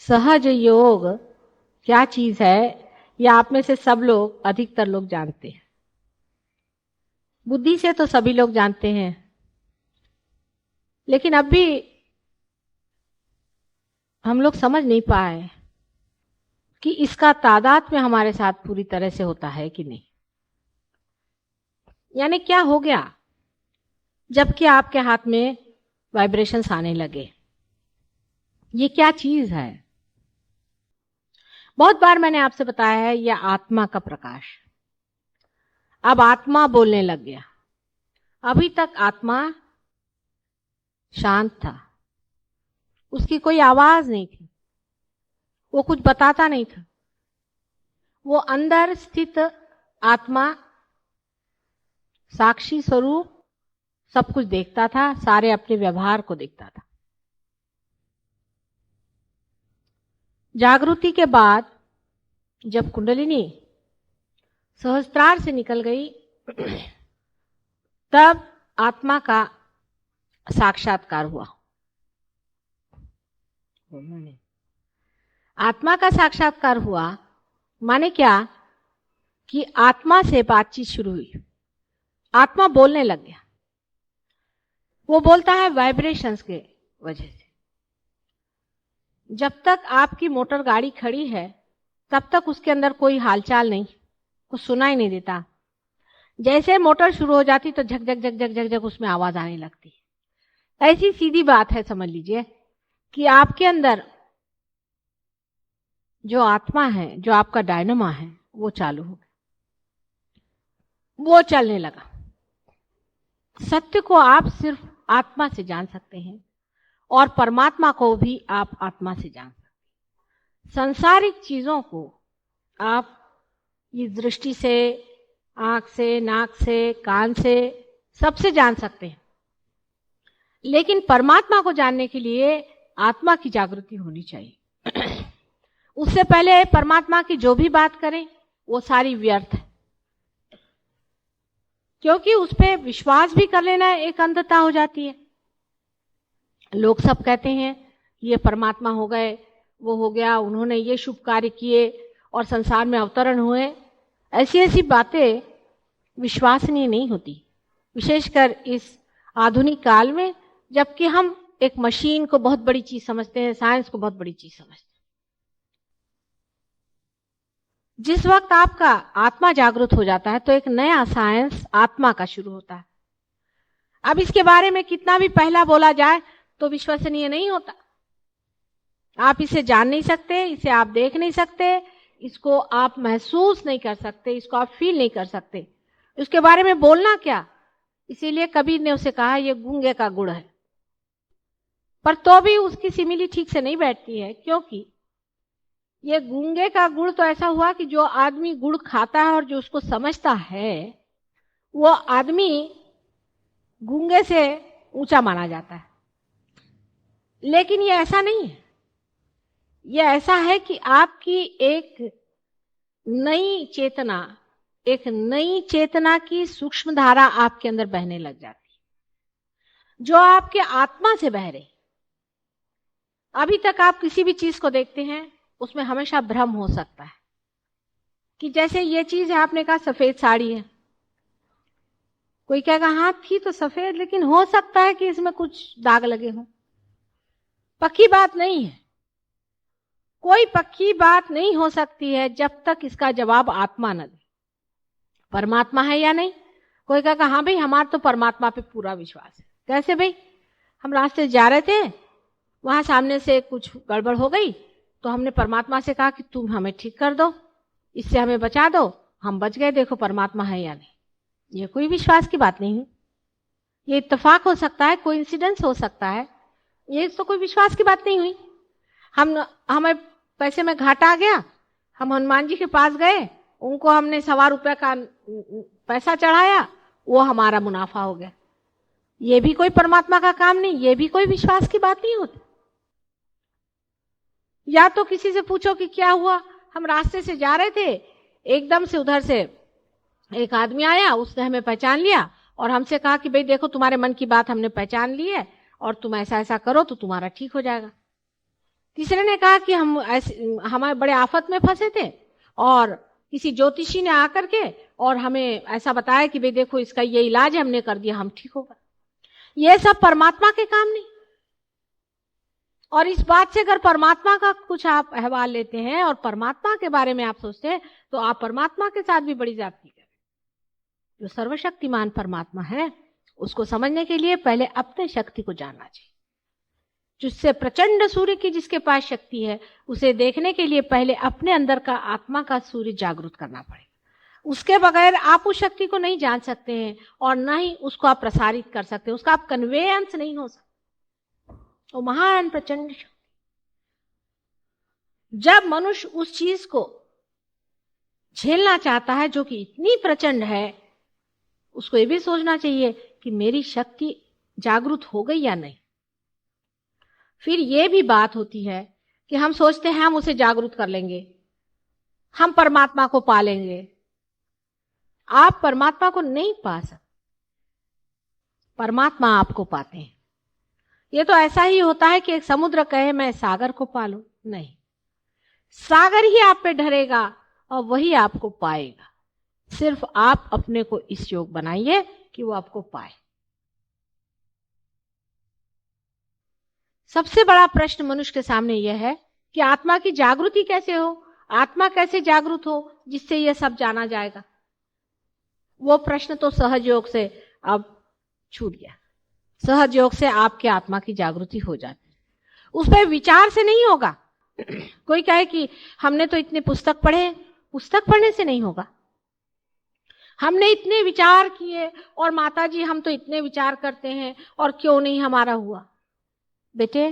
सहज योग क्या चीज है, यह आप में से सब लोग, अधिकतर लोग जानते हैं। बुद्धि से तो सभी लोग जानते हैं, लेकिन अब भी हम लोग समझ नहीं पाए कि इसका तादाद में हमारे साथ पूरी तरह से होता है कि नहीं। यानी क्या हो गया जबकि आपके हाथ में वाइब्रेशंस आने लगे? ये क्या चीज है? बहुत बार मैंने आपसे बताया है, यह आत्मा का प्रकाश। अब आत्मा बोलने लग गया। अभी तक आत्मा शांत था, उसकी कोई आवाज नहीं थी, वो कुछ बताता नहीं था। वो अंदर स्थित आत्मा साक्षी स्वरूप सब कुछ देखता था, सारे अपने व्यवहार को देखता था। जागृति के बाद जब कुंडलिनी सहस्त्रार से निकल गई, तब आत्मा का साक्षात्कार हुआ। आत्मा का साक्षात्कार हुआ माने क्या कि आत्मा से बातचीत शुरू हुई। आत्मा बोलने लग गया। वो बोलता है वाइब्रेशंस के वजह से। जब तक आपकी मोटर गाड़ी खड़ी है तब तक उसके अंदर कोई हालचाल नहीं, कुछ सुनाई नहीं देता। जैसे मोटर शुरू हो जाती तो झक झक झक झक झक झक उसमें आवाज आने लगती। ऐसी सीधी बात है, समझ लीजिए कि आपके अंदर जो आत्मा है, जो आपका डायनामा है, वो चालू हो गया, वो चलने लगा। सत्य को आप सिर्फ आत्मा से जान सकते हैं और परमात्मा को भी आप आत्मा से जान सकते हैं। सांसारिक चीजों को आप इस दृष्टि से, आंख से, नाक से, कान से, सबसे जान सकते हैं, लेकिन परमात्मा को जानने के लिए आत्मा की जागृति होनी चाहिए। उससे पहले परमात्मा की जो भी बात करें वो सारी व्यर्थ है, क्योंकि उस पर विश्वास भी कर लेना एक अंधता हो जाती है। लोग सब कहते हैं ये परमात्मा हो गए, वो हो गया, उन्होंने ये शुभ कार्य किए और संसार में अवतरण हुए। ऐसी ऐसी बातें विश्वसनीय नहीं होती, विशेषकर इस आधुनिक काल में, जबकि हम एक मशीन को बहुत बड़ी चीज समझते हैं, साइंस को बहुत बड़ी चीज समझते हैं। जिस वक्त आपका आत्मा जागृत हो जाता है तो एक नया साइंस आत्मा का शुरू होता है। अब इसके बारे में कितना भी पहला बोला जाए तो विश्वसनीय नहीं होता। आप इसे जान नहीं सकते, इसे आप देख नहीं सकते, इसको आप महसूस नहीं कर सकते, इसको आप फील नहीं कर सकते। उसके बारे में बोलना क्या? इसीलिए कबीर ने उसे कहा ये गूंगे का गुड़ है। पर तो भी उसकी सिमिली ठीक से नहीं बैठती है, क्योंकि ये गूंगे का गुड़ तो ऐसा हुआ कि जो आदमी गुड़ खाता है और जो उसको समझता है वो आदमी गूंगे से ऊंचा माना जाता है। लेकिन ये ऐसा नहीं है। ये ऐसा है कि आपकी एक नई चेतना की सूक्ष्म धारा आपके अंदर बहने लग जाती है, जो आपके आत्मा से बह रही। अभी तक आप किसी भी चीज को देखते हैं उसमें हमेशा भ्रम हो सकता है कि जैसे ये चीज है, आपने कहा सफेद साड़ी है, कोई कहेगा हाँ थी तो सफेद, लेकिन हो सकता है कि इसमें कुछ दाग लगे हों। पक्की बात नहीं है, कोई पक्की बात नहीं हो सकती है जब तक इसका जवाब आत्मा न दे। परमात्मा है या नहीं? कोई कहेगा हाँ भाई हमारा तो परमात्मा पे पूरा विश्वास है। कैसे भाई? हम रास्ते से जा रहे थे, वहां सामने से कुछ गड़बड़ हो गई तो हमने परमात्मा से कहा कि तुम हमें ठीक कर दो, इससे हमें बचा दो। हम बच गए, देखो परमात्मा है या नहीं। ये कोई विश्वास की बात नहीं है, ये इत्तेफाक हो सकता है, कोई इंसिडेंस हो सकता है, ये तो कोई विश्वास की बात नहीं हुई। हमें पैसे में घाटा आ गया, हम हनुमान जी के पास गए, उनको हमने ₹1.25 का पैसा चढ़ाया, वो हमारा मुनाफा हो गया। ये भी कोई परमात्मा का काम नहीं, ये भी कोई विश्वास की बात नहीं होती। या तो किसी से पूछो कि क्या हुआ, हम रास्ते से जा रहे थे, एकदम से उधर से एक आदमी आया, उसने हमें पहचान लिया और हमसे कहा कि भाई देखो तुम्हारे मन की बात हमने पहचान ली है और तुम ऐसा ऐसा करो तो तुम्हारा ठीक हो जाएगा। तीसरे ने कहा कि हमारे बड़े आफत में फंसे थे और किसी ज्योतिषी ने आकर के और हमें ऐसा बताया कि भाई देखो इसका ये इलाज हमने कर दिया, हम ठीक हो गए। ये सब परमात्मा के काम नहीं। और इस बात से अगर परमात्मा का कुछ आप अहवाल लेते हैं और परमात्मा के बारे में आप सोचते हैं तो आप परमात्मा के साथ भी बड़ी ज्यादती करें। जो सर्वशक्तिमान परमात्मा है उसको समझने के लिए पहले अपने शक्ति को जानना चाहिए। जिससे प्रचंड सूर्य की जिसके पास शक्ति है उसे देखने के लिए पहले अपने अंदर का आत्मा का सूर्य जागृत करना पड़ेगा। उसके बगैर आप उस शक्ति को नहीं जान सकते हैं और न ही उसको आप प्रसारित कर सकते हैं, उसका आप कन्वेयंस नहीं हो सकते। वो महान प्रचंड शक्ति, जब मनुष्य उस चीज को झेलना चाहता है जो कि इतनी प्रचंड है, उसको ये भी सोचना चाहिए कि मेरी शक्ति जागृत हो गई या नहीं। फिर ये भी बात होती है कि हम सोचते हैं हम उसे जागृत कर लेंगे, हम परमात्मा को पा लेंगे। आप परमात्मा को नहीं पा सकते, परमात्मा आपको पाते हैं। ये तो ऐसा ही होता है कि एक समुद्र कहे मैं सागर को पालूं, नहीं, सागर ही आप पे ढरेगा और वही आपको पाएगा। सिर्फ आप अपने को इस योग बनाइए कि वो आपको पाए। सबसे बड़ा प्रश्न मनुष्य के सामने यह है कि आत्मा की जागृति कैसे हो, आत्मा कैसे जागृत हो जिससे यह सब जाना जाएगा। वो प्रश्न तो सहज योग से अब छूट गया। सहज योग से आपके आत्मा की जागृति हो जाती है, उस पर विचार से नहीं होगा। कोई कहे कि हमने तो इतने पुस्तक पढ़े, पुस्तक पढ़ने से नहीं होगा। हमने इतने विचार किए और माता जी हम तो इतने विचार करते हैं और क्यों नहीं हमारा हुआ। बेटे,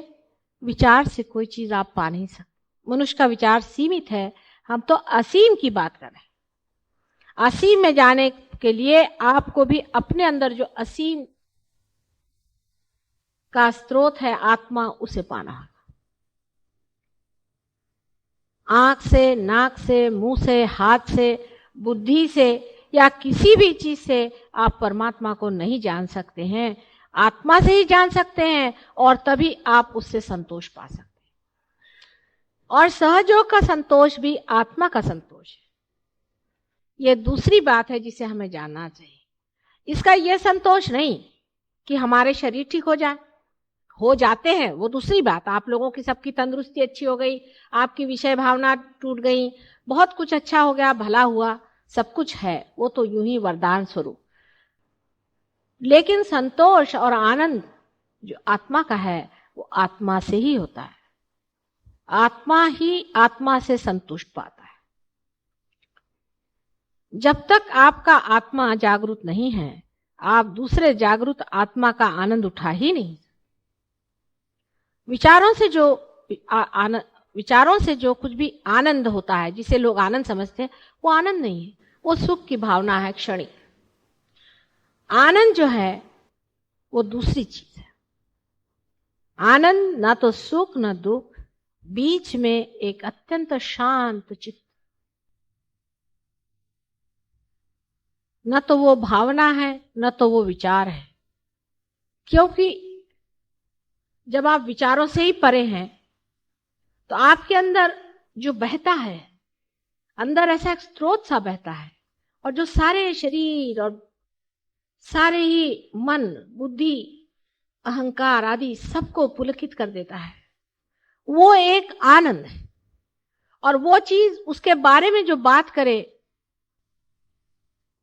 विचार से कोई चीज आप पा नहीं सकते। मनुष्य का विचार सीमित है, हम तो असीम की बात कर रहे हैं। असीम में जाने के लिए आपको भी अपने अंदर जो असीम का स्रोत है आत्मा, उसे पाना है। आंख से, नाक से, मुंह से, हाथ से, बुद्धि से या किसी भी चीज से आप परमात्मा को नहीं जान सकते हैं। आत्मा से ही जान सकते हैं और तभी आप उससे संतोष पा सकते हैं। और सहयोग का संतोष भी आत्मा का संतोष है। यह दूसरी बात है जिसे हमें जानना चाहिए। इसका यह संतोष नहीं कि हमारे शरीर ठीक हो जाए, हो जाते हैं, वो दूसरी बात। आप लोगों की सबकी तंदुरुस्ती अच्छी हो गई, आपकी विषय भावना टूट गई, बहुत कुछ अच्छा हो गया, भला हुआ, सब कुछ है, वो तो यूं ही वरदान स्वरूप। लेकिन संतोष और आनंद जो आत्मा का है वो आत्मा से ही होता है। आत्मा ही आत्मा से संतुष्ट पाता है। जब तक आपका आत्मा जागृत नहीं है, आप दूसरे जागृत आत्मा का आनंद उठा ही नहीं। विचारों से जो कुछ भी आनंद होता है, जिसे लोग आनंद समझते हैं, वो आनंद नहीं है, वो सुख की भावना है, क्षणिक। आनंद जो है वो दूसरी चीज है। आनंद ना तो सुख ना दुख, बीच में एक अत्यंत शांत चित्त। न तो वो भावना है न तो वो विचार है। क्योंकि जब आप विचारों से ही परे हैं तो आपके अंदर जो बहता है, अंदर ऐसा एक स्रोत सा बहता है और जो सारे शरीर और सारे ही मन, बुद्धि, अहंकार आदि सबको पुलकित कर देता है, वो एक आनंद है। और वो चीज, उसके बारे में जो बात करे,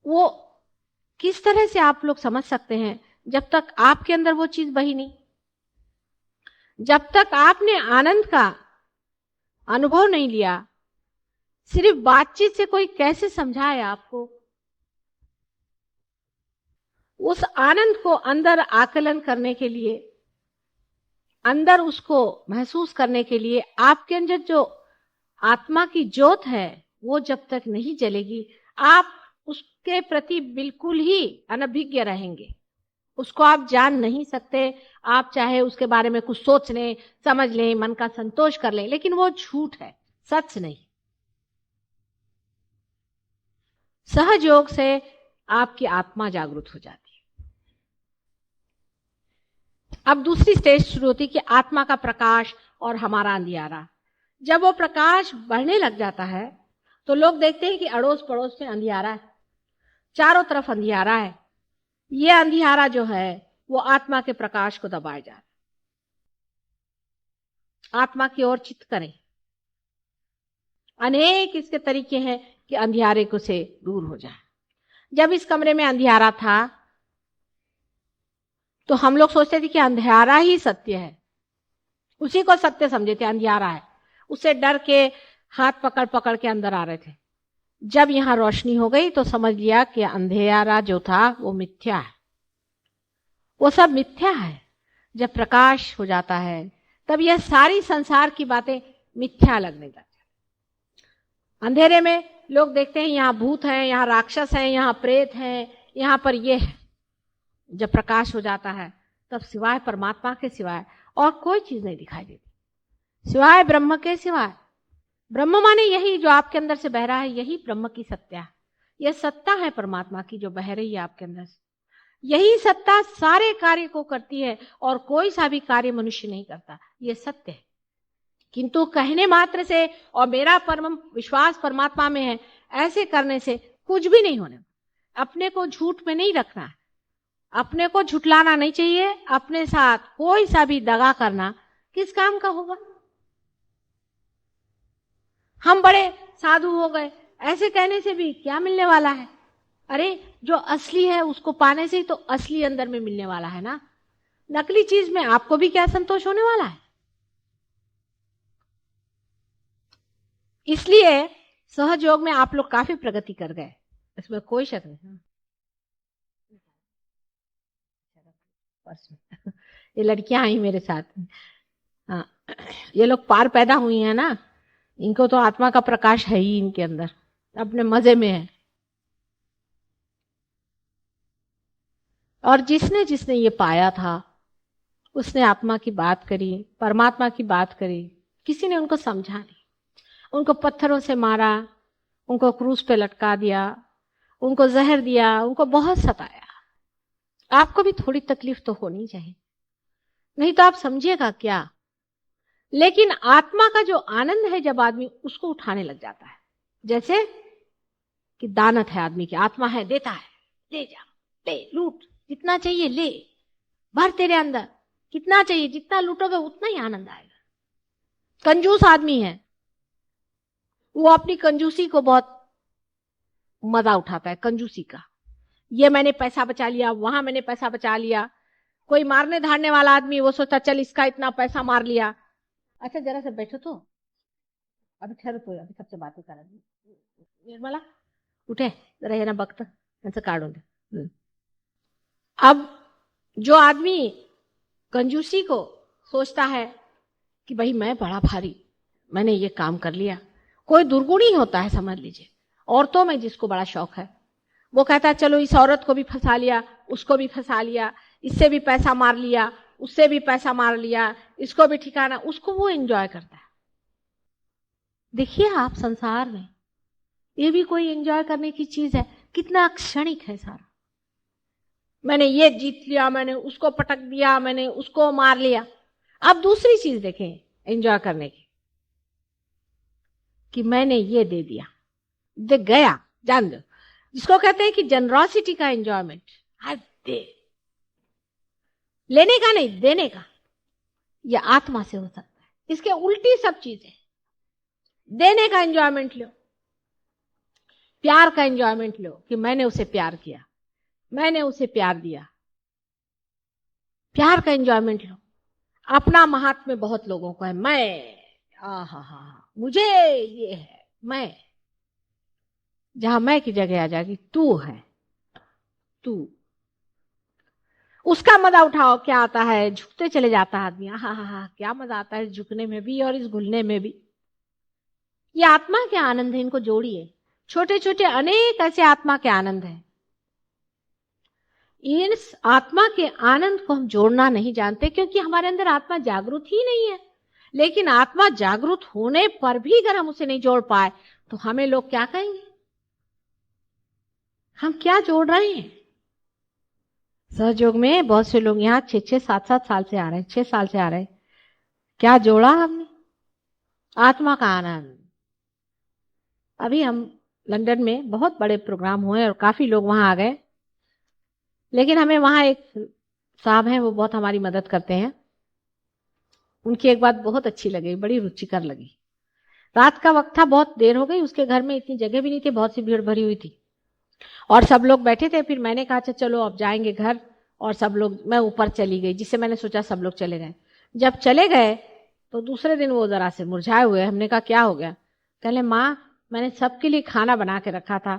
वो किस तरह से आप लोग समझ सकते हैं जब तक आपके अंदर वो चीज बही नहीं। जब तक आपने आनंद का अनुभव नहीं लिया, सिर्फ बातचीत से कोई कैसे समझाए आपको। उस आनंद को अंदर आकलन करने के लिए, अंदर उसको महसूस करने के लिए आपके अंदर जो आत्मा की ज्योत है वो जब तक नहीं जलेगी, आप उसके प्रति बिल्कुल ही अनभिज्ञ रहेंगे। उसको आप जान नहीं सकते। आप चाहे उसके बारे में कुछ सोच लें, समझ लें, मन का संतोष कर लें, लेकिन वो झूठ है, सच नहीं। सहज योग से आपकी आत्मा जागृत हो जाती है। अब दूसरी स्टेज शुरू होती है कि आत्मा का प्रकाश और हमारा अंधियारा। जब वो प्रकाश बढ़ने लग जाता है तो लोग देखते हैं कि अड़ोस पड़ोस में अंधियारा है, चारों तरफ अंधियारा है। ये अंधियारा जो है वो आत्मा के प्रकाश को दबाए जा रहा है। आत्मा की ओर चित्त करें। अनेक इसके तरीके हैं कि अंधियारे को से दूर हो जाए। जब इस कमरे में अंधियारा था तो हम लोग सोचते थे कि अंधियारा ही सत्य है, उसी को सत्य समझे थे, अंधियारा है। उससे डर के हाथ पकड़ पकड़ के अंदर आ रहे थे। जब यहां रोशनी हो गई तो समझ लिया कि अंधेरा जो था वो मिथ्या है, वो सब मिथ्या है। जब प्रकाश हो जाता है तब यह सारी संसार की बातें मिथ्या लगने लगती है। अंधेरे में लोग देखते हैं यहाँ भूत हैं, यहाँ राक्षस हैं, यहाँ प्रेत हैं, यहाँ पर ये है। जब प्रकाश हो जाता है तब सिवाय परमात्मा के सिवाय और कोई चीज नहीं दिखाई देती, सिवाय ब्रह्म के सिवाय। ब्रह्म माने यही जो आपके अंदर से बह रहा है, यही ब्रह्म की सत्ता है। यह सत्ता है परमात्मा की जो बह रही है आपके अंदर से। यही सत्ता सारे कार्य को करती है और कोई सा भी कार्य मनुष्य नहीं करता, यह सत्य है। किंतु कहने मात्र से और मेरा परम विश्वास परमात्मा में है, ऐसे करने से कुछ भी नहीं होने। अपने को झूठ में नहीं रखना, अपने को झुटलाना नहीं चाहिए। अपने साथ कोई सा भी दगा करना किस काम का होगा। हम बड़े साधु हो गए, ऐसे कहने से भी क्या मिलने वाला है। अरे जो असली है उसको पाने से ही तो असली अंदर में मिलने वाला है ना। नकली चीज में आपको भी क्या संतोष होने वाला है। इसलिए सहज योग में आप लोग काफी प्रगति कर गए, इसमें कोई शक नहीं। ये लड़कियां आई मेरे साथ। हाँ, ये लोग पार पैदा हुई हैं ना, इनको तो आत्मा का प्रकाश है ही इनके अंदर, अपने मजे में है। और जिसने जिसने ये पाया था उसने आत्मा की बात करी, परमात्मा की बात करी। किसी ने उनको समझा नहीं, उनको पत्थरों से मारा, उनको क्रूस पे लटका दिया, उनको जहर दिया, उनको बहुत सताया। आपको भी थोड़ी तकलीफ तो होनी चाहिए, नहीं तो आप समझिएगा क्या। लेकिन आत्मा का जो आनंद है जब आदमी उसको उठाने लग जाता है, जैसे कि दानत है आदमी की, आत्मा है, देता है, ले जा, ले, लूट, जितना चाहिए ले, भर तेरे अंदर, कितना चाहिए, जितना लूटोगे उतना ही आनंद आएगा। कंजूस आदमी है, वो अपनी कंजूसी को बहुत मजा उठाता है, कंजूसी का। ये मैंने पैसा बचा लिया, वहां मैंने पैसा बचा लिया। कोई मारने धारने वाला आदमी वो सोचता चल इसका इतना पैसा मार लिया। अच्छा जरा से बैठो तो, अभी ठहरो तो, अभी सबसे बातें करा। निर्मला उठे जरा, ये ना बघत यांचं काढून दे। अब जो आदमी कंजूसी को सोचता है कि भाई मैं बड़ा भारी, मैंने ये काम कर लिया, कोई दुर्गुणी होता है समझ लीजिए। औरतों में जिसको बड़ा शौक है वो कहता है चलो इस औरत को भी फंसा लिया, उसको भी फंसा लिया, इससे भी पैसा मार लिया, उससे भी पैसा मार लिया, इसको भी ठिकाना, उसको वो एंजॉय करता है। देखिए आप संसार में ये भी कोई एंजॉय करने की चीज है, कितना क्षणिक है सारा। मैंने ये जीत लिया, मैंने उसको पटक दिया, मैंने उसको मार लिया। अब दूसरी चीज देखें एंजॉय करने की, कि मैंने ये दे दिया, दे गया, जान दो, जिसको कहते हैं कि जनरॉसिटी का एंजॉयमेंट। हर दे, लेने का नहीं, देने का। यह आत्मा से हो सकता है। इसके उल्टी सब चीजें। देने का एंजॉयमेंट लो, प्यार का एंजॉयमेंट लो कि मैंने उसे प्यार किया, मैंने उसे प्यार दिया, प्यार का एंजॉयमेंट लो। अपना महात्म्य बहुत लोगों को है, मैं मुझे ये है, मैं। जहां मैं की जगह आ जाएगी तू है, तू। उसका मजा उठाओ, क्या आता है, झुकते चले जाता है आदमी। हा, क्या मजा आता है झुकने में भी और इस घुलने में भी। ये आत्मा के आनंद है, इनको जोड़िए। छोटे छोटे अनेक ऐसे आत्मा के आनंद हैं। इस आत्मा के आनंद को हम जोड़ना नहीं जानते क्योंकि हमारे अंदर आत्मा जागरूक ही नहीं है। लेकिन आत्मा जागरूक होने पर भी अगर हम उसे नहीं जोड़ पाए तो हमें लोग क्या कहेंगे, हम क्या जोड़ रहे हैं। सहयोग में बहुत से लोग यहाँ 6-6, 7-7 साल से आ रहे हैं, 6 साल से आ रहे हैं। क्या जोड़ा हमने? आत्मा का आनंद। अभी हम लंदन में बहुत बड़े प्रोग्राम हुए और काफी लोग वहां आ गए, लेकिन हमें वहां एक साहब हैं, वो बहुत हमारी मदद करते हैं। उनकी एक बात बहुत अच्छी लगी, बड़ी रुचिकर लगी। रात का वक्त था, बहुत देर हो गई, उसके घर में इतनी जगह भी नहीं थी, बहुत सी भीड़ भरी हुई थी और सब लोग बैठे थे। फिर मैंने कहा अच्छा चलो अब जाएंगे घर, और सब लोग, मैं ऊपर चली गई, जिससे मैंने सोचा सब लोग चले गए। जब चले गए तो दूसरे दिन वो जरा से मुरझाए हुए। हमने कहा क्या हो गया? कहले माँ, मैंने सबके लिए खाना बना के रखा था,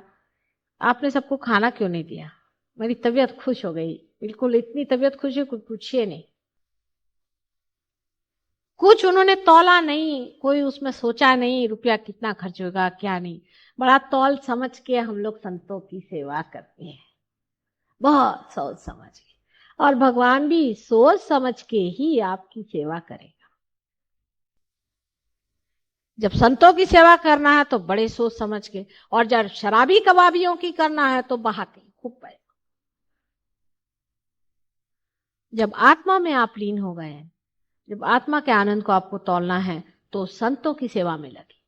आपने सबको खाना क्यों नहीं दिया? मेरी तबीयत खुश हो गई, बिल्कुल इतनी तबीयत खुश है कुछ पूछिए नहीं। कुछ उन्होंने तौला नहीं, कोई उसमें सोचा नहीं रुपया कितना खर्च होगा क्या नहीं, बड़ा तौल समझ के हम लोग संतों की सेवा करते हैं, बहुत सोच समझ के। और भगवान भी सोच समझ के ही आपकी सेवा करेगा। जब संतों की सेवा करना है तो बड़े सोच समझ के, और जब शराबी कबाबियों की करना है तो बहा के खूब पैसा। जब आत्मा में आप लीन हो गए, जब आत्मा के आनंद को आपको तौलना है, तो संतों की सेवा में लगी,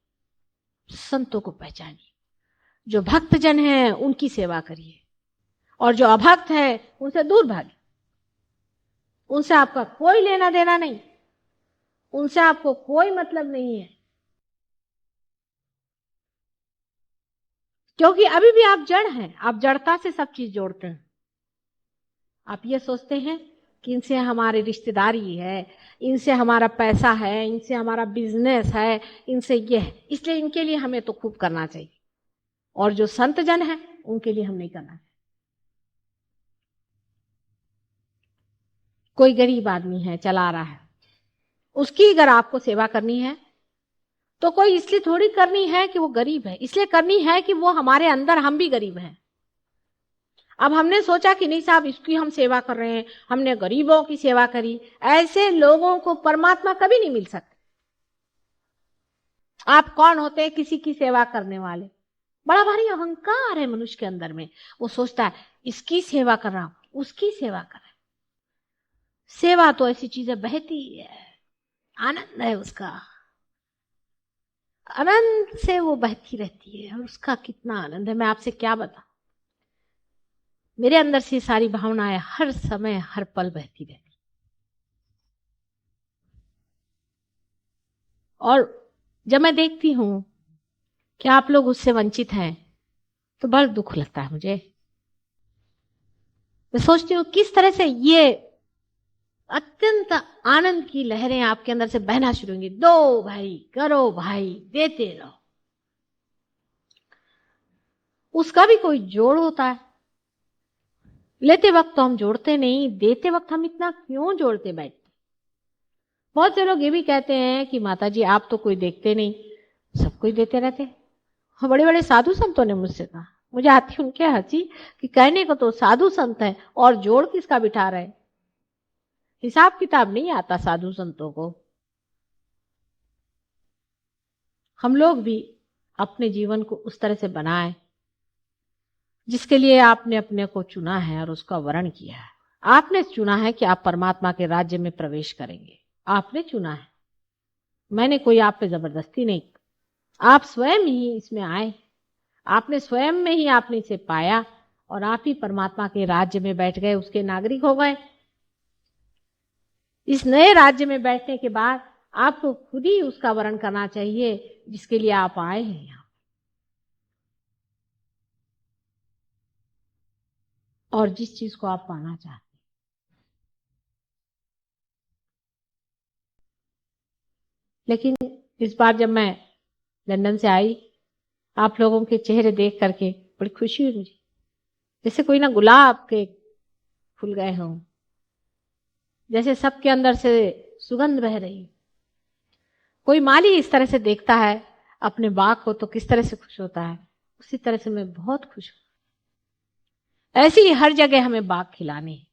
संतों को पहचानिए। जो भक्त जन हैं उनकी सेवा करिए, और जो अभक्त है उनसे दूर भागिए। उनसे आपका कोई लेना देना नहीं, उनसे आपको कोई मतलब नहीं है, क्योंकि अभी भी आप जड़ हैं। आप जड़ता से सब चीज जोड़ते हैं। आप ये सोचते हैं कि इनसे हमारी रिश्तेदारी है, इनसे हमारा पैसा है, इनसे हमारा बिजनेस है, इनसे ये है, इसलिए इनके लिए हमें तो खूब करना चाहिए, और जो संत जन है उनके लिए हम नहीं करना चाहिए। कोई गरीब आदमी है, चला रहा है, उसकी अगर आपको सेवा करनी है तो कोई इसलिए थोड़ी करनी है कि वो गरीब है, इसलिए करनी है कि वो हमारे अंदर हम भी गरीब हैं। अब हमने सोचा कि नहीं साहब इसकी हम सेवा कर रहे हैं, हमने गरीबों की सेवा करी, ऐसे लोगों को परमात्मा कभी नहीं मिल सकते। आप कौन होते हैं किसी की सेवा करने वाले? बड़ा भारी अहंकार है मनुष्य के अंदर में, वो सोचता है इसकी सेवा कर रहा हूं, उसकी सेवा कर रहा है। सेवा तो ऐसी चीज है, बहती है, आनंद है उसका, आनंद से वो बहती रहती है, और उसका कितना आनंद है मैं आपसे क्या बता। मेरे अंदर से सारी भावनाएं हर समय हर पल बहती रहती, और जब मैं देखती हूं कि आप लोग उससे वंचित हैं तो बड़ा दुख लगता है मुझे। मैं सोचती हूँ किस तरह से ये अत्यंत आनंद की लहरें आपके अंदर से बहना शुरू होंगी। दो भाई, करो भाई, देते रहो। उसका भी कोई जोड़ होता है। लेते वक्त तो हम जोड़ते नहीं, देते वक्त हम इतना क्यों जोड़ते बैठते। बहुत से लोग ये भी कहते हैं कि माता जी आप तो कोई देखते नहीं, सब कुछ देते रहते। हाँ, बड़े बड़े साधु संतों ने मुझसे कहा, मुझे आती उनके हंसी कि कहने को तो साधु संत है और जोड़ किसका बिठा रहे। हिसाब किताब नहीं आता साधु संतों को। हम लोग भी अपने जीवन को उस तरह से बनाए जिसके लिए आपने अपने को चुना है और उसका वर्ण किया है। आपने चुना है कि आप परमात्मा के राज्य में प्रवेश करेंगे, आपने चुना है, मैंने कोई आप पे जबरदस्ती नहीं। आप स्वयं ही इसमें आए, आपने स्वयं में ही आपने इसे पाया, और आप ही परमात्मा के राज्य में बैठ गए, उसके नागरिक हो गए। इस नए राज्य में बैठने के बाद आपको खुद ही उसका वर्ण करना चाहिए जिसके लिए आप आए हैं यहाँ, और जिस चीज को आप पाना चाहते हैं। लेकिन इस बार जब मैं लंदन से आई, आप लोगों के चेहरे देख करके बड़ी खुशी हुई मुझे, जैसे कोई ना गुलाब के फूल गए हों, जैसे सबके अंदर से सुगंध बह रही। कोई माली इस तरह से देखता है अपने बाग को तो किस तरह से खुश होता है, उसी तरह से मैं बहुत खुश हूं। ऐसे ही हर जगह हमें बाग खिलाने हैं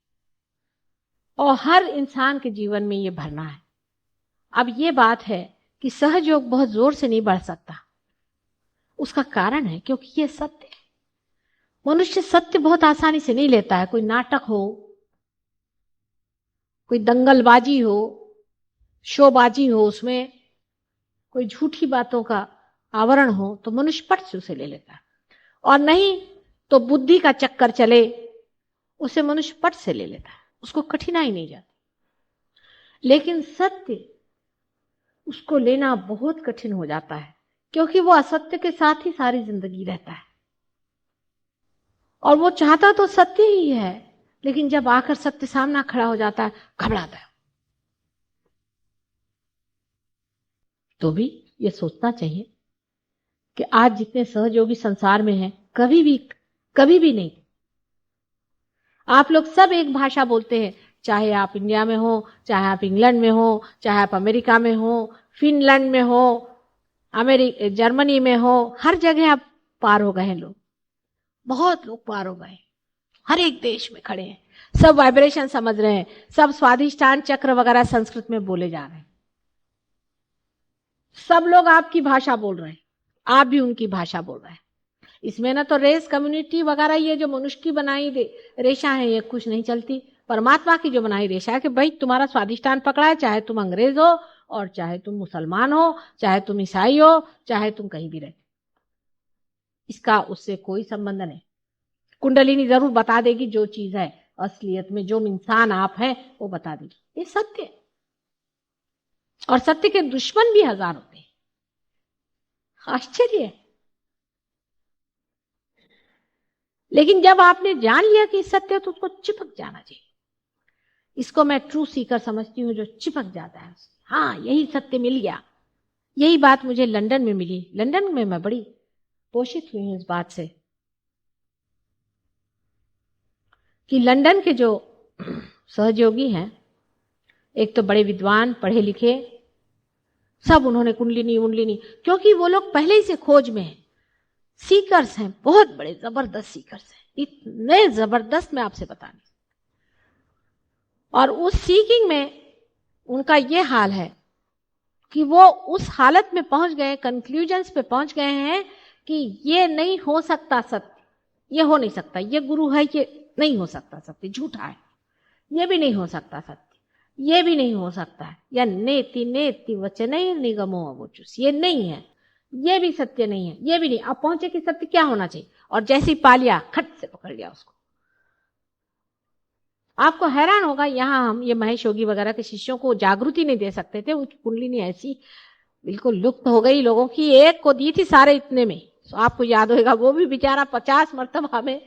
और हर इंसान के जीवन में ये भरना है। अब ये बात है कि सहयोग बहुत जोर से नहीं बढ़ सकता, उसका कारण है क्योंकि ये सत्य है। मनुष्य सत्य बहुत आसानी से नहीं लेता है। कोई नाटक हो, कोई दंगलबाजी हो, शोबाजी हो, उसमें कोई झूठी बातों का आवरण हो, तो मनुष्य पट से उसे ले लेता है। और नहीं तो बुद्धि का चक्कर चले, उसे मनुष्य पट से ले लेता है, उसको कठिनाई नहीं जाती। लेकिन सत्य, उसको लेना बहुत कठिन हो जाता है, क्योंकि वो असत्य के साथ ही सारी जिंदगी रहता है। और वो चाहता तो सत्य ही है, लेकिन जब आकर सत्य सामना खड़ा हो जाता है, घबराता है। तो भी ये सोचना चाहिए कि आज जितने सहयोगी संसार में हैं, कभी भी नहीं। आप लोग सब एक भाषा बोलते हैं, चाहे आप इंडिया में हो, चाहे आप इंग्लैंड में हो, चाहे आप अमेरिका में हो, फिनलैंड में हो, जर्मनी में हो, हर जगह आप पार हो गए हैं लोग, बहुत लोग पार हो गए, हर एक देश में खड़े हैं, सब वाइब्रेशन समझ रहे हैं, सब स्वाधिष्ठान चक्र वगैरह संस्कृत में बोले जा रहे हैं, सब लोग आपकी भाषा बोल रहे हैं, आप भी उनकी भाषा बोल रहे हैं। इसमें ना तो रेस कम्युनिटी वगैरह ये जो मनुष्य की बनाई रेशा है, ये कुछ नहीं चलती। परमात्मा की जो बनाई रेशा है कि भाई तुम्हारा स्वाधिष्ठान पकड़ा है, चाहे तुम अंग्रेज हो और चाहे तुम मुसलमान हो, चाहे तुम ईसाई हो, चाहे तुम कहीं भी रहे, इसका उससे कोई संबंध नहीं। कुंडलिनी जरूर बता देगी जो चीज है असलियत में, जो इंसान आप हैं वो बता देगी, ये सत्य है। और सत्य के दुश्मन भी हजार होते हैं, आश्चर्य है। लेकिन जब आपने जान लिया कि सत्य, तो उसको चिपक जाना चाहिए। इसको मैं ट्रू सीकर समझती हूँ, जो चिपक जाता है। हाँ, यही सत्य मिल गया। यही बात मुझे लंदन में मिली। लंदन में मैं बड़ी पोषित हुई हूँ इस बात से कि लंदन के जो सहयोगी हैं, एक तो बड़े विद्वान, पढ़े लिखे, सब उन्होंने कुंडलिनी, क्योंकि वो लोग पहले ही से खोज में हैं, सीकर्स हैं, बहुत बड़े जबरदस्त सीकर्स हैं, इतने जबरदस्त मैं आपसे बता नहीं। और उस सीकिंग में उनका ये हाल है कि वो उस हालत में पहुंच गए, कंक्लूजन्स पे पहुंच गए हैं कि ये नहीं हो सकता सत्य, ये हो नहीं सकता, ये गुरु है, ये नहीं हो सकता सत्य, झूठा है, ये भी नहीं हो सकता सत्य, ये भी नहीं हो सकता है, या नेति नेति वचनैर निगमो अवोचुस, ये नहीं है, ये भी सत्य नहीं है, ये भी नहीं। अब पहुंचे कि सत्य क्या होना चाहिए, और जैसी पा लिया, खट से पकड़ लिया उसको। आपको हैरान होगा, यहाँ हम ये महेश योगी वगैरह के शिष्यों को जागृति नहीं दे सकते थे, कुंडलिनी ऐसी बिल्कुल लुप्त हो गई लोगों की, एक को दी थी सारे इतने में। तो आपको याद होगा, वो भी बेचारा 50 मरतबा में,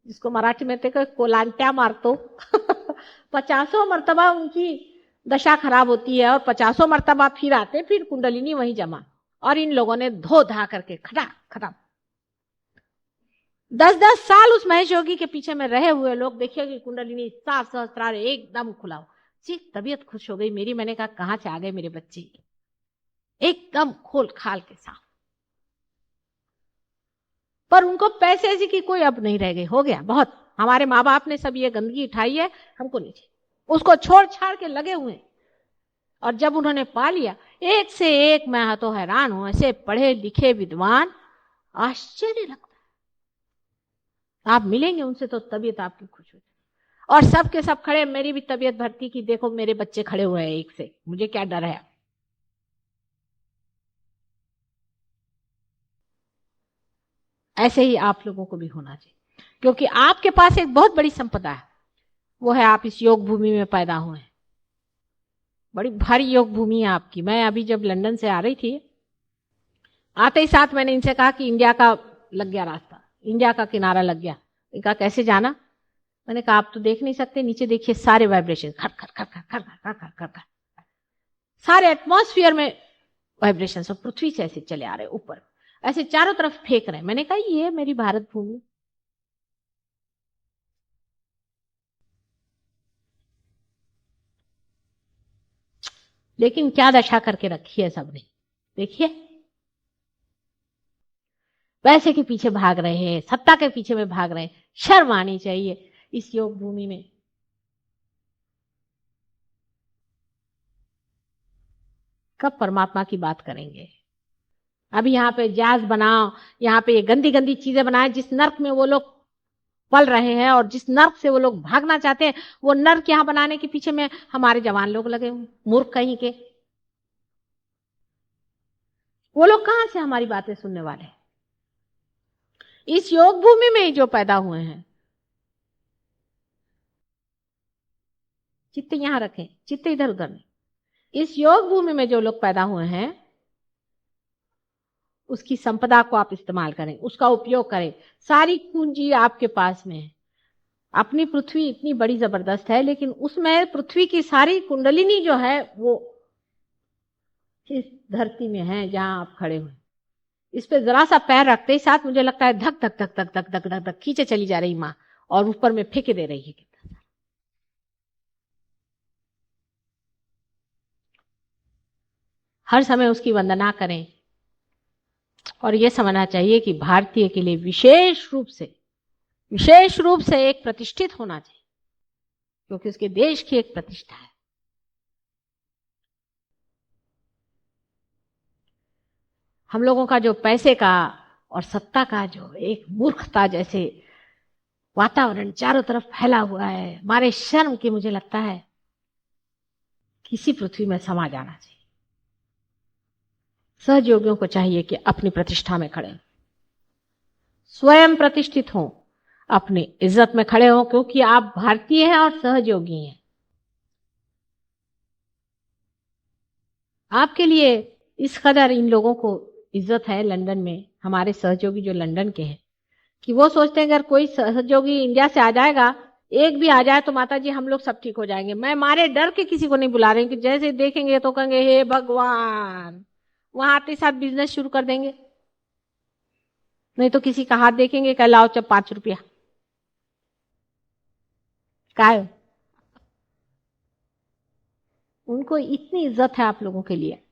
जिसको मराठी में कहते कोलांट्या मारतो 50 मरतबा उनकी दशा खराब होती है, और 50 मरतबा फिर आते, फिर कुंडलिनी वहीं जमा, और इन लोगों ने धो धा करके खत्म। 10-10 साल उस महेश योगी के पीछे में रहे हुए लोग, देखिए कि कुंडलिनी साफ सहस्त्रार एकदम खुला हो, तबीयत खुश हो गई मेरी। मैंने कहा कहां से आ गए मेरे बच्चे, एकदम खोल खाल के साथ। पर उनको पैसे ऐसी की कोई अब नहीं रह गई, हो गया बहुत, हमारे माँ बाप ने सब ये गंदगी उठाई है, हमको नहीं चाहिए, उसको छोड़ छाड़ के लगे हुए। और जब उन्होंने पा लिया, एक से एक, मैं तो हैरान हूं, ऐसे पढ़े लिखे विद्वान, आश्चर्य लगता है। आप मिलेंगे उनसे तो तबीयत आपकी खुश हो जाए। और सब के सब खड़े, मेरी भी तबीयत भरती कि देखो मेरे बच्चे खड़े हुए हैं एक से, मुझे क्या डर है। ऐसे ही आप लोगों को भी होना चाहिए, क्योंकि आपके पास एक बहुत बड़ी संपदा है, वो है आप इस योग भूमि में पैदा हुए हैं। बड़ी भारी योग भूमि है आपकी। मैं अभी जब लंदन से आ रही थी, आते ही साथ मैंने इनसे कहा कि इंडिया का लग गया रास्ता, इंडिया का किनारा लग गया। इनका कैसे जाना? मैंने कहा आप तो देख नहीं सकते, नीचे देखिए सारे वाइब्रेशन, खर खर खर खर खर खर खर खर खर, सारे एटमॉस्फेयर में वाइब्रेशन, सब पृथ्वी से ऐसे चले आ रहे ऊपर, ऐसे चारों तरफ फेंक रहे। मैंने कहा ये मेरी भारत भूमि। लेकिन क्या दशा करके रखी है सबने, देखिए पैसे के पीछे भाग रहे हैं, सत्ता के पीछे में भाग रहे हैं। शर्म आनी चाहिए इस योग भूमि में। कब परमात्मा की बात करेंगे? अभी यहाँ पे जैज बनाओ, यहाँ पे ये गंदी गंदी चीजें बनाए, जिस नर्क में वो लोग पल रहे हैं और जिस नर्क से वो लोग भागना चाहते हैं, वो नर्क यहाँ बनाने के पीछे में हमारे जवान लोग लगे हुए, मूर्ख कहीं के। वो लोग कहां से हमारी बातें सुनने वाले हैं? इस योग भूमि में ही जो पैदा हुए हैं, चित्त यहां रखें, चित्त इधर उधर नहीं। इस योग भूमि में जो लोग पैदा हुए हैं, उसकी संपदा को आप इस्तेमाल करें, उसका उपयोग करें। सारी पूंजी आपके पास में है। अपनी पृथ्वी इतनी बड़ी जबरदस्त है, लेकिन उसमें पृथ्वी की सारी कुंडलिनी जो है वो इस धरती में है जहां आप खड़े हुए। इस पे जरा सा पैर रखते ही साथ मुझे लगता है धक धक धक धक धक धक धक धक खींचे चली जा रही माँ, और ऊपर में फेंके दे रही है। हर समय उसकी वंदना करें, और यह समझना चाहिए कि भारतीय के लिए विशेष रूप से एक प्रतिष्ठित होना चाहिए, क्योंकि उसके देश की एक प्रतिष्ठा है। हम लोगों का जो पैसे का और सत्ता का जो एक मूर्खता जैसे वातावरण चारों तरफ फैला हुआ है, हमारे शर्म की मुझे लगता है किसी पृथ्वी में समा जाना चाहिए। सहयोगियों को चाहिए कि अपनी प्रतिष्ठा में खड़े, स्वयं प्रतिष्ठित हों, अपनी इज्जत में खड़े हों, क्योंकि आप भारतीय हैं और सहयोगी हैं। आपके लिए इस कदर इन लोगों को इज्जत है लंदन में, हमारे सहयोगी जो लंदन के हैं, कि वो सोचते हैं अगर कोई सहयोगी इंडिया से आ जाएगा, एक भी आ जाए तो माता जी हम लोग सब ठीक हो जाएंगे। मैं मारे डर के किसी को नहीं बुला रही कि जैसे देखेंगे तो कहेंगे हे भगवान, वहां आते साथ बिजनेस शुरू कर देंगे। नहीं तो किसी का हाथ देखेंगे, कह लाओ चल 5 रुपया काय। उनको इतनी इज्जत है आप लोगों के लिए,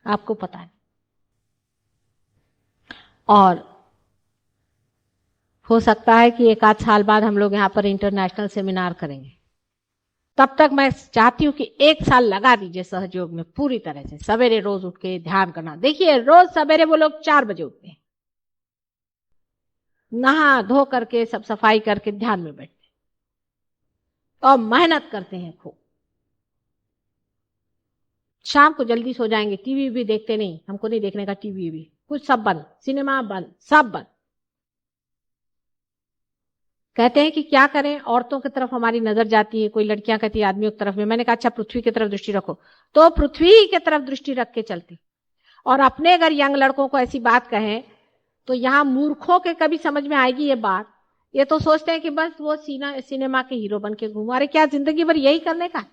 आपको पता है। और हो सकता है कि 1 आध साल बाद हम लोग यहाँ पर इंटरनेशनल सेमिनार करेंगे। तब तक मैं चाहती हूँ कि 1 साल लगा दीजिए सहयोग में पूरी तरह से, सवेरे रोज उठ के ध्यान करना। देखिए रोज सवेरे वो लोग 4 बजे उठते हैं, नहा धो करके सब सफाई करके ध्यान में बैठते और मेहनत करते हैं खूब। शाम को जल्दी सो जाएंगे, टीवी भी देखते नहीं, हमको नहीं देखने का टीवी भी, कुछ सब बंद, सिनेमा बंद, सब बंद। कहते हैं कि क्या करें, औरतों की तरफ हमारी नजर जाती है, कोई लड़कियां कहती है आदमियों की तरफ में। मैंने कहा अच्छा पृथ्वी की तरफ दृष्टि रखो, तो पृथ्वी की तरफ दृष्टि रख के चलती। और अपने अगर यंग लड़कों को ऐसी बात कहें तो यहाँ मूर्खों के कभी समझ में आएगी ये बात? ये तो सोचते हैं कि बस वो सिनेमा के हीरो बन के घूमो। अरे क्या जिंदगी भर यही करने का?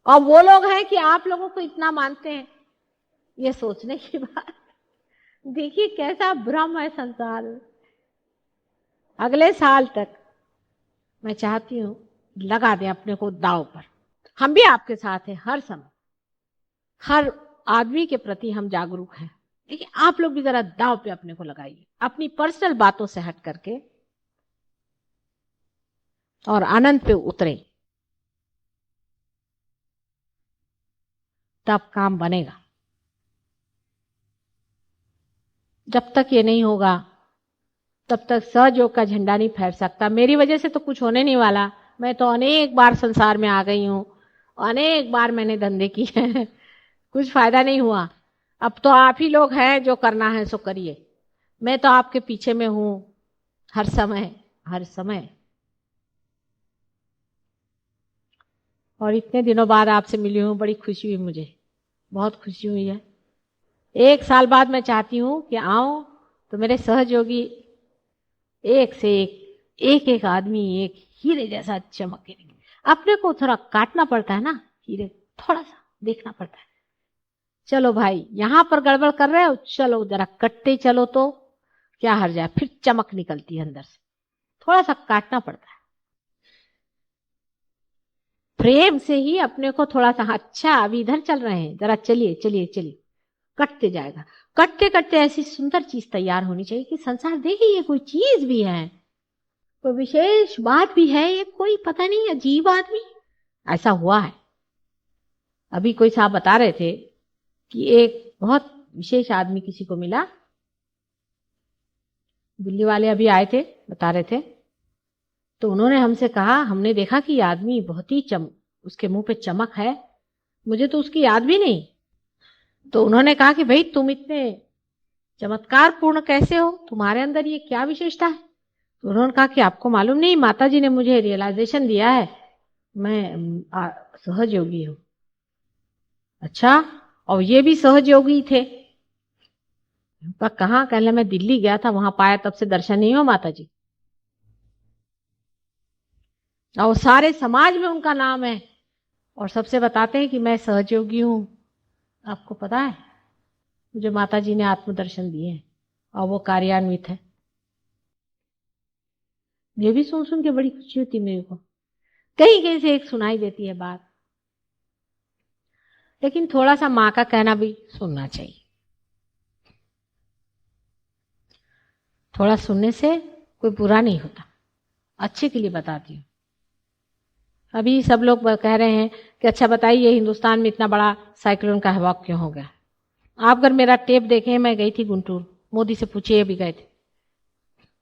और वो लोग हैं कि आप लोगों को इतना मानते हैं, ये सोचने की बात। देखिए कैसा भ्रम है संसार। अगले साल तक मैं चाहती हूं लगा दें अपने को दांव पर। हम भी आपके साथ हैं, हर समय हर आदमी के प्रति हम जागरूक हैं, लेकिन आप लोग भी जरा दांव पे अपने को लगाइए, अपनी पर्सनल बातों से हट करके, और आनंद पे उतरे, तब काम बनेगा। जब तक ये नहीं होगा तब तक सहयोग का झंडा नहीं फहर सकता। मेरी वजह से तो कुछ होने नहीं वाला। मैं तो अनेक बार संसार में आ गई हूं, अनेक बार मैंने धंधे किए हैं, कुछ फायदा नहीं हुआ। अब तो आप ही लोग हैं, जो करना है सो करिए। मैं तो आपके पीछे में हूं हर समय, हर समय। और इतने दिनों बाद आपसे मिली हूं, बड़ी खुशी हुई, मुझे बहुत खुशी हुई है। 1 साल बाद मैं चाहती हूं कि आऊं तो मेरे सहयोगी एक से एक एक आदमी एक हीरे जैसा चमके। अपने को थोड़ा काटना पड़ता है ना हीरे, थोड़ा सा देखना पड़ता है। चलो भाई यहां पर गड़बड़ कर रहे हो, चलो जरा कटते चलो तो क्या हर जाए, फिर चमक निकलती है अंदर से। थोड़ा सा काटना पड़ता है, प्रेम से ही अपने को थोड़ा सा, अच्छा अभी इधर चल रहे हैं, जरा चलिए चलिए चलिए, कटते जाएगा। कटते कटते ऐसी सुंदर चीज तैयार होनी चाहिए कि संसार देखे ये कोई चीज भी है, कोई विशेष बात भी है, ये कोई पता नहीं अजीब आदमी। ऐसा हुआ है। अभी कोई साहब बता रहे थे कि एक बहुत विशेष आदमी किसी को मिला, दिल्ली वाले अभी आए थे, बता रहे थे, तो उन्होंने हमसे कहा, हमने देखा कि ये आदमी बहुत ही उसके मुंह पे चमक है, मुझे तो उसकी याद भी नहीं। तो उन्होंने कहा कि भाई तुम इतने चमत्कार पूर्ण कैसे हो, तुम्हारे अंदर ये क्या विशेषता है? तो उन्होंने कहा कि आपको मालूम नहीं, माता जी ने मुझे रियलाइजेशन दिया है, मैं सहज योगी हूं। अच्छा, और ये भी सहज योगी थे? कहाँ? कहले मैं दिल्ली गया था, वहां पाया, तब से दर्शन नहीं हो माता जी। और सारे समाज में उनका नाम है, और सबसे बताते हैं कि मैं सहयोगी हूं। आपको पता है, मुझे माता जी ने आत्मदर्शन दिए हैं और वो कार्यान्वित है। ये भी सुन के बड़ी खुशी होती मेरे को। कहीं कहीं से एक सुनाई देती है बात, लेकिन थोड़ा सा माँ का कहना भी सुनना चाहिए। थोड़ा सुनने से कोई बुरा नहीं होता, अच्छे के लिए बताती हूँ। अभी सब लोग कह रहे हैं कि अच्छा बताइए, हिंदुस्तान में इतना बड़ा साइक्लोन का हवा क्यों हो गया? आप अगर मेरा टेप देखें, मैं गई थी गुंटूर, मोदी से पूछिए, भी गए थे।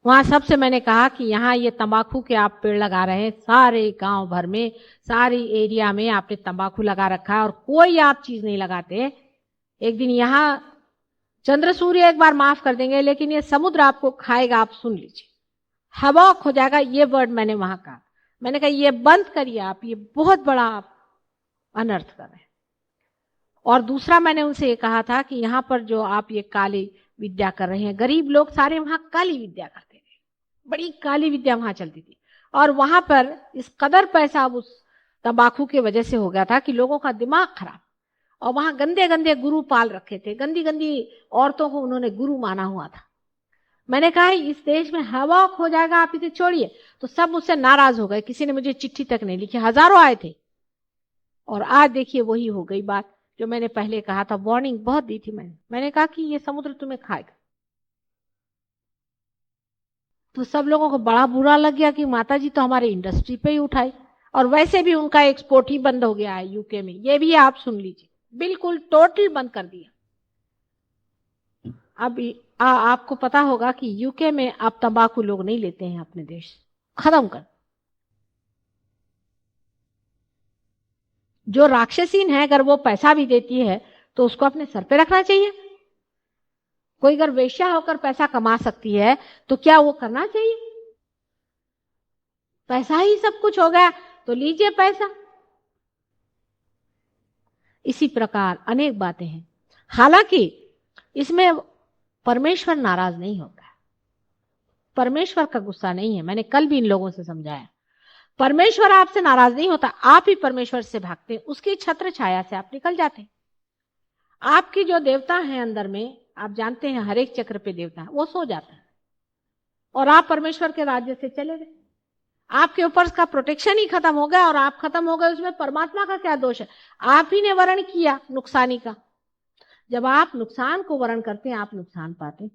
वहां सबसे मैंने कहा कि यहाँ ये तंबाकू के आप पेड़ लगा रहे हैं, सारे गांव भर में, सारी एरिया में आपने तंबाकू लगा रखा है और कोई आप चीज नहीं लगाते। एक दिन यहाँ चंद्र सूर्य एक बार माफ कर देंगे, लेकिन ये समुद्र आपको खाएगा, आप सुन लीजिए, हवा हो जाएगा। ये वर्ड मैंने वहां कहा। मैंने कहा ये बंद करिए आप, ये बहुत बड़ा आप अनर्थ कर रहे हैं। और दूसरा मैंने उनसे ये कहा था कि यहाँ पर जो आप ये काली विद्या कर रहे हैं, गरीब लोग सारे वहां काली विद्या करते थे, बड़ी काली विद्या वहां चलती थी, और वहां पर इस कदर पैसा अब उस तंबाकू की वजह से हो गया था कि लोगों का दिमाग खराब। और वहां गंदे गंदे गुरु पाल रखे थे, गंदी गंदी औरतों को उन्होंने गुरु माना हुआ था। मैंने कहा इस देश में हवा खो जाएगा, आप इसे छोड़िए। तो सब मुझसे नाराज हो गए, किसी ने मुझे चिट्ठी तक नहीं लिखी, हजारों आए थे। और आज देखिए वही हो गई बात जो मैंने पहले कहा था, वार्निंग बहुत दी थी मैंने कहा कि ये समुद्र तुम्हें खाएगा। तो सब लोगों को बड़ा बुरा लग गया कि माता जी तो हमारे इंडस्ट्री पे ही उठाई, और वैसे भी उनका एक्सपोर्ट ही बंद हो गया है यूके में, ये भी आप सुन लीजिए, बिल्कुल टोटल बंद कर दिया। अब आपको पता होगा कि यूके में अब तंबाकू लोग नहीं लेते हैं अपने देश, खत्म कर। जो राक्षसीन है, अगर वो पैसा भी देती है तो उसको अपने सर पे रखना चाहिए। कोई अगर वेश्या होकर पैसा कमा सकती है तो क्या वो करना चाहिए? पैसा ही सब कुछ हो गया तो लीजिए पैसा। इसी प्रकार अनेक बातें हैं। हालांकि इसमें परमेश्वर नाराज नहीं होता है, परमेश्वर का गुस्सा नहीं है। मैंने कल भी इन लोगों से समझाया, परमेश्वर आपसे नाराज नहीं होता, आप ही परमेश्वर से भागते हैं, उसकी छत्र छाया से आप निकल जाते हैं। आपकी जो देवता है अंदर में, आप जानते हैं हर एक चक्र पे देवता है, वो सो जाता है और आप परमेश्वर के राज्य से चले गए। आपके ऊपर का प्रोटेक्शन ही खत्म हो गया और आप खत्म हो गए, उसमें परमात्मा का क्या दोष है? आप ही ने वर्ण किया नुकसानी का। जब आप नुकसान को वर्ण करते हैं, आप नुकसान पाते हैं।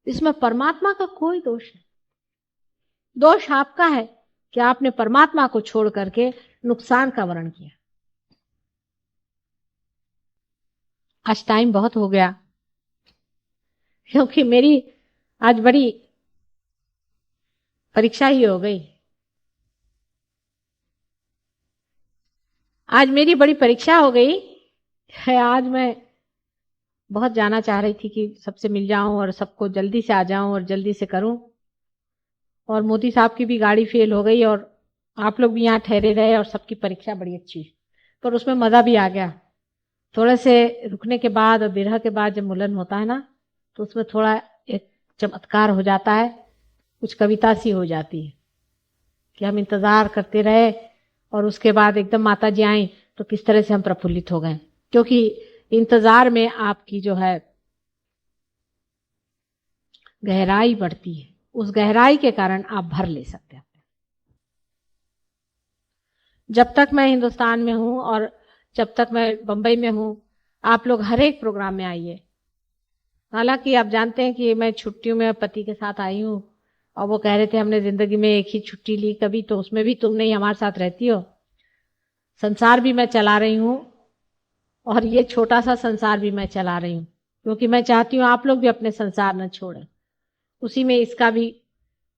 इसमें परमात्मा का कोई दोष नहीं। दोष आपका है कि आपने परमात्मा को छोड़ करके नुकसान का वर्ण किया। आज टाइम बहुत हो गया, क्योंकि मेरी आज बड़ी परीक्षा ही हो गई। आज मेरी बड़ी परीक्षा हो गई है। आज मैं बहुत जाना चाह रही थी कि सबसे मिल जाऊं और सबको जल्दी से आ जाऊं और जल्दी से करूं। और मोदी साहब की भी गाड़ी फेल हो गई और आप लोग भी यहाँ ठहरे रहे और सबकी परीक्षा बड़ी अच्छी, पर उसमें मजा भी आ गया। थोड़े से रुकने के बाद और विरह के बाद जब मिलन होता है ना, तो उसमें थोड़ा एक चमत्कार हो जाता है, कुछ कविता सी हो जाती है कि हम इंतजार करते रहे और उसके बाद एकदम माता जी आई तो किस तरह से हम प्रफुल्लित हो गए। क्योंकि इंतजार में आपकी जो है गहराई बढ़ती है, उस गहराई के कारण आप भर ले सकते हैं। जब तक मैं हिंदुस्तान में हूं और जब तक मैं बंबई में हूं, आप लोग हर एक प्रोग्राम में आइए। हालांकि आप जानते हैं कि मैं छुट्टियों में पति के साथ आई हूं और वो कह रहे थे हमने जिंदगी में एक ही छुट्टी ली कभी, तो उसमें भी तुम नहीं हमारे साथ रहती हो। संसार भी मैं चला रही हूं और ये छोटा सा संसार भी मैं चला रही हूं, क्योंकि मैं चाहती हूं आप लोग भी अपने संसार न छोड़ें। उसी में इसका भी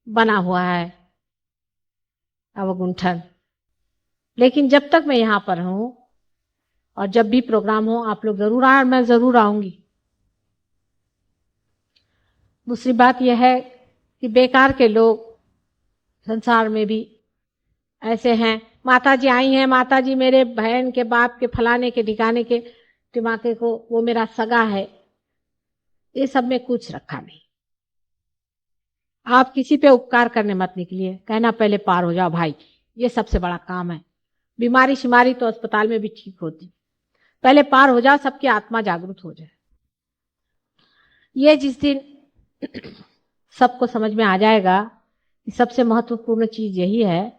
बना हुआ है अवगुंठन। लेकिन जब तक मैं यहां पर हूं और जब भी प्रोग्राम हो आप लोग जरूर आए, मैं जरूर आऊंगी। दूसरी बात यह है कि बेकार के लोग संसार में भी ऐसे हैं, माता जी आई हैं, माता जी मेरे बहन के बाप के फलाने के ठिकाने के दिमागे को, वो मेरा सगा है, ये सब में कुछ रखा नहीं। आप किसी पे उपकार करने मत निकलिए, कहना पहले पार हो जाओ भाई, ये सबसे बड़ा काम है। बीमारी शिमारी तो अस्पताल में भी ठीक होती, पहले पार हो जाओ, सबकी आत्मा जागरूक हो जाए। ये जिस दिन सबको समझ में आ जाएगा कि सबसे महत्वपूर्ण चीज यही है,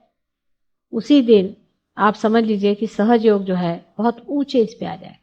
उसी दिन आप समझ लीजिए कि सहज योग जो है बहुत ऊंचे इस पे आ जाए।